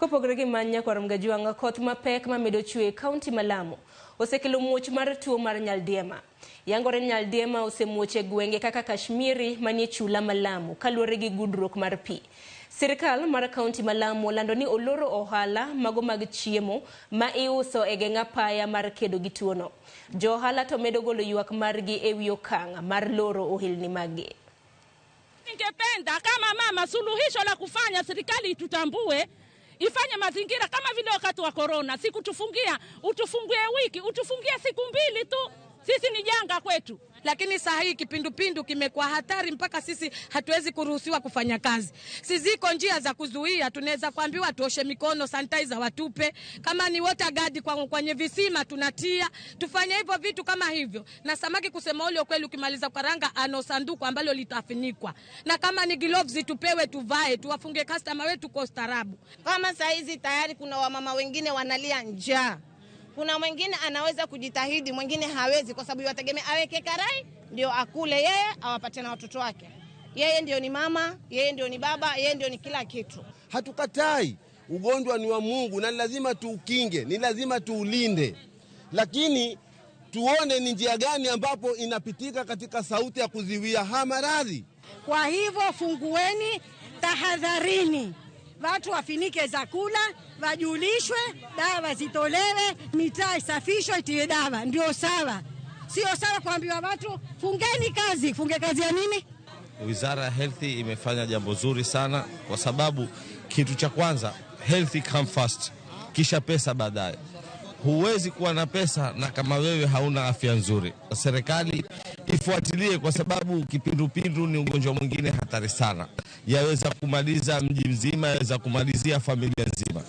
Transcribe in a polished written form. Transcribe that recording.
Kopogore gi manya kwa mgajuanga koth mapek mamedo chue kaunti ma Lamu osekelo muoch mar tuo mar nyaldiema. Yangore nyaldiema osemuoche gwenge kaka Kashmiri manie chula ma Lamu kaluwore gi gudruok mar pi. Sirkal mar kaunti ma Lamu olando ni oloro ohala mago mag chiemo ma iuso e geng' apaya mar kedo gi tuono. Jo ohala to medo golo ywak margi e wi okang' mar loro ohelni maggi. Ningependa kama mama suluhisho la kufanya serikali itutambue, ifanye mazingira kama vile wakati wa corona, si kutufungia, utufungie wiki, utufungie siku 2 tu. Sisi ni janga kwetu. Lakini saa hii kipindupindu kimekuwa hatari mpaka sisi hatuwezi kuruhusiwa kufanya kazi. Ziko njia za kuzuia, tunaweza kuambiwa tuoshe mikono, sanitizer watupe. Kama ni water guard kwenye visima tunatia, tufanye hivyo vitu kama hivyo. Na samaki kusema ule ukweli ukimaliza karanga ano sanduku ambalo litafinikwa. Na kama ni gloves tupewe tuvae, tuwafunge customer wetu kwa ustaarabu. Kama saa hizi tayari kuna wamama wengine wanalia njaa. Kuna mwingine anaweza kujitahidi, mwingine hawezi kwa sababu yategemea aweke karai ndio akule yeye awapate na watoto wake. Yeye ndio ni mama, yeye ndio ni baba, yeye ndio ni kila kitu. Hatukatai, ugonjwa ni wa Mungu na lazima tuukinge, ni lazima tuulinde. Lakini tuone ni njia gani ambapo inapitika katika sauti ya kuziwia haya maradhi. Kwa hivyo fungueni, tahadharini. Watu wafinike za kula, wajulishwe, dawa zitolewe, mitaa isafishwe, itiwe dawa. Ndio sawa. Sio sawa kuambiwa watu fungeni kazi. Funge kazi ya nini? Wizara ya Health imefanya jambo zuri sana kwa sababu kitu cha kwanza health come first, kisha pesa baadaye. Huwezi kuwa na pesa na kama wewe hauna afya nzuri. Serikali ifuatilie kwa sababu kipindupindu ni ugonjwa mwingine hatari sana. Yaweza kumaliza mji mzima, yaweza kumalizia familia nzima.